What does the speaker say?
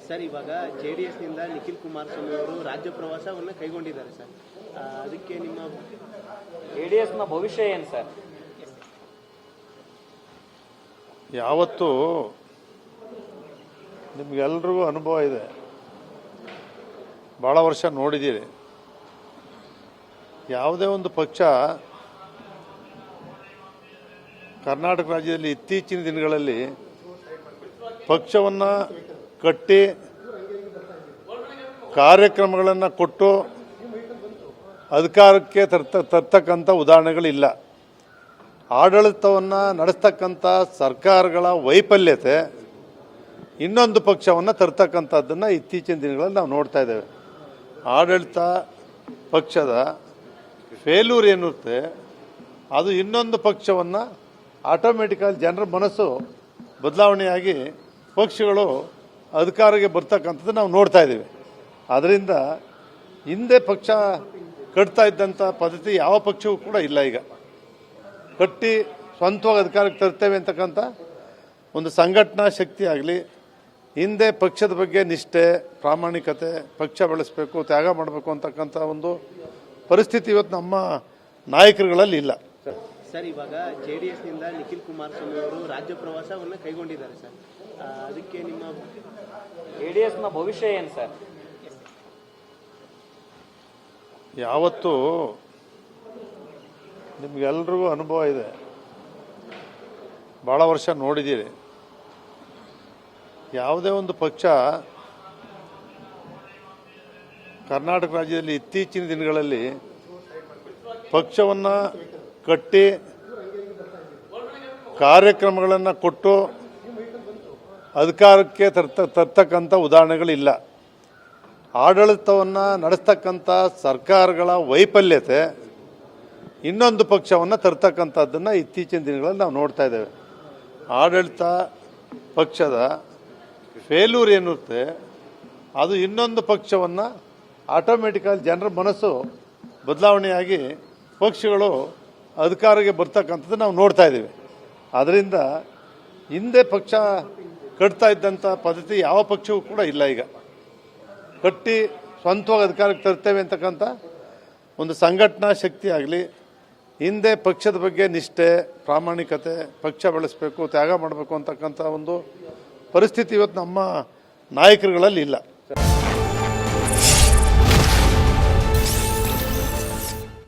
Sir, ಇವಾಗ JDS ನಿಂದ ನಿಖಿಲ್ ಕುಮಾರಸ್ವಾಮಿ ಅವರು ರಾಜ್ಯ ಪ್ರವಾಸವನ್ನು ಕೈಗೊಂಡಿದ್ದಾರೆ ಸರ್. ಅದಕ್ಕೆ ನಿಮ್ಮ JDS ನ ಭವಿಷ್ಯ ಏನು ಸರ್? ಯಾವತ್ತು ನಿಮ್ಗೆಲ್ರಿಗೂ ಅನುಭವ ಇದೆ, ಭಾಳ ವರ್ಷ ನೋಡಿದ್ದೀರಿ. ಯಾವುದೇ ಒಂದು ಪಕ್ಷ ಕರ್ನಾಟಕ ರಾಜ್ಯದಲ್ಲಿ ಇತ್ತೀಚಿನ ದಿನಗಳಲ್ಲಿ ಪಕ್ಷವನ್ನು ಕಟ್ಟಿ ಕಾರ್ಯಕ್ರಮಗಳನ್ನು ಕೊಟ್ಟು ಅಧಿಕಾರಕ್ಕೆ ತರ್ತಕ್ಕಂಥ ಉದಾಹರಣೆಗಳಿಲ್ಲ. ಆಡಳಿತವನ್ನು ನಡೆಸ್ತಕ್ಕಂಥ ಸರ್ಕಾರಗಳ ವೈಫಲ್ಯತೆ ಇನ್ನೊಂದು ಪಕ್ಷವನ್ನು ತರ್ತಕ್ಕಂಥದ್ದನ್ನು ಇತ್ತೀಚಿನ ದಿನಗಳಲ್ಲಿ ನಾವು ನೋಡ್ತಾ ಇದ್ದೇವೆ. ಆಡಳಿತ ಪಕ್ಷದ ಫೇಲ್ಯೂರ್ ಏನಿರುತ್ತೆ ಅದು ಇನ್ನೊಂದು ಪಕ್ಷವನ್ನು ಆಟೋಮೆಟಿಕಲಿ ಜನರ ಮನಸ್ಸು ಬದಲಾವಣೆಯಾಗಿ ಪಕ್ಷಗಳು ಅಧಿಕಾರಕ್ಕೆ ಬರ್ತಕ್ಕಂಥದ್ದು ನಾವು ನೋಡ್ತಾ ಇದ್ದೀವಿ. ಅದರಿಂದ ಹಿಂದೆ ಪಕ್ಷ ಕಟ್ತಾ ಇದ್ದಂಥ ಪದ್ಧತಿ ಯಾವ ಪಕ್ಷವೂ ಕೂಡ ಇಲ್ಲ. ಈಗ ಕಟ್ಟಿ ಸ್ವಂತವಾಗಿ ಅಧಿಕಾರಕ್ಕೆ ತರ್ತೇವೆ ಅಂತಕ್ಕಂಥ ಒಂದು ಸಂಘಟನಾ ಶಕ್ತಿ ಆಗಲಿ, ಹಿಂದೆ ಪಕ್ಷದ ಬಗ್ಗೆ ನಿಷ್ಠೆ, ಪ್ರಾಮಾಣಿಕತೆ, ಪಕ್ಷ ಬೆಳೆಸಬೇಕು, ತ್ಯಾಗ ಮಾಡಬೇಕು ಅಂತಕ್ಕಂಥ ಒಂದು ಪರಿಸ್ಥಿತಿ ಇವತ್ತು ನಮ್ಮ ನಾಯಕರುಗಳಲ್ಲಿ ಇಲ್ಲ. ಸರ್, ಇವಾಗ JDS ನಿಂದ ನಿಖಿಲ್ ಕುಮಾರಸ್ವಾಮಿ ಅವರು ರಾಜ್ಯ ಪ್ರವಾಸವನ್ನು ಕೈಗೊಂಡಿದ್ದಾರೆ ಸರ್. ಅದಕ್ಕೆ ನಿಮ್ಮ JDS ನ ಭವಿಷ್ಯ ಏನು ಸರ್? ಯಾವತ್ತು ನಿಮ್ಗೆಲ್ರಿಗೂ ಅನುಭವ ಇದೆ, ಭಾಳ ವರ್ಷ ನೋಡಿದ್ದೀರಿ. ಯಾವುದೇ ಒಂದು ಪಕ್ಷ ಕರ್ನಾಟಕ ರಾಜ್ಯದಲ್ಲಿ ಇತ್ತೀಚಿನ ದಿನಗಳಲ್ಲಿ ಪಕ್ಷವನ್ನು ಕಟ್ಟಿ ಕಾರ್ಯಕ್ರಮಗಳನ್ನು ಕೊಟ್ಟು ಅಧಿಕಾರಕ್ಕೆ ತರ್ತಕ್ಕಂಥ ಉದಾಹರಣೆಗಳಿಲ್ಲ. ಆಡಳಿತವನ್ನು ನಡೆಸ್ತಕ್ಕಂಥ ಸರ್ಕಾರಗಳ ವೈಫಲ್ಯತೆ ಇನ್ನೊಂದು ಪಕ್ಷವನ್ನು ತರ್ತಕ್ಕಂಥದ್ದನ್ನು ಇತ್ತೀಚಿನ ದಿನಗಳಲ್ಲಿ ನಾವು ನೋಡ್ತಾ ಇದ್ದೇವೆ. ಆಡಳಿತ ಪಕ್ಷದ ಫೇಲ್ಯೂರ್ ಏನಿರುತ್ತೆ ಅದು ಇನ್ನೊಂದು ಪಕ್ಷವನ್ನು ಆಟೋಮೆಟಿಕಲಿ ಜನರ ಮನಸ್ಸು ಬದಲಾವಣೆಯಾಗಿ ಪಕ್ಷಗಳು ಅಧಿಕಾರಕ್ಕೆ ಬರ್ತಕ್ಕಂಥದ್ದು ನಾವು ನೋಡ್ತಾ ಇದ್ದೀವಿ. ಅದರಿಂದ ಹಿಂದೆ ಪಕ್ಷ ಕಟ್ತಾ ಇದ್ದಂಥ ಪದ್ಧತಿ ಯಾವ ಪಕ್ಷವೂ ಕೂಡ ಇಲ್ಲ. ಈಗ ಕಟ್ಟಿ ಸ್ವಂತವಾಗಿ ಅಧಿಕಾರಕ್ಕೆ ತರ್ತೇವೆ ಅಂತಕ್ಕಂಥ ಒಂದು ಸಂಘಟನಾ ಶಕ್ತಿ ಆಗಲಿ, ಹಿಂದೆ ಪಕ್ಷದ ಬಗ್ಗೆ ನಿಷ್ಠೆ, ಪ್ರಾಮಾಣಿಕತೆ, ಪಕ್ಷ ಬೆಳೆಸಬೇಕು, ತ್ಯಾಗ ಮಾಡಬೇಕು ಅಂತಕ್ಕಂಥ ಒಂದು ಪರಿಸ್ಥಿತಿ ಇವತ್ತು ನಮ್ಮ ನಾಯಕರುಗಳಲ್ಲಿ ಇಲ್ಲ.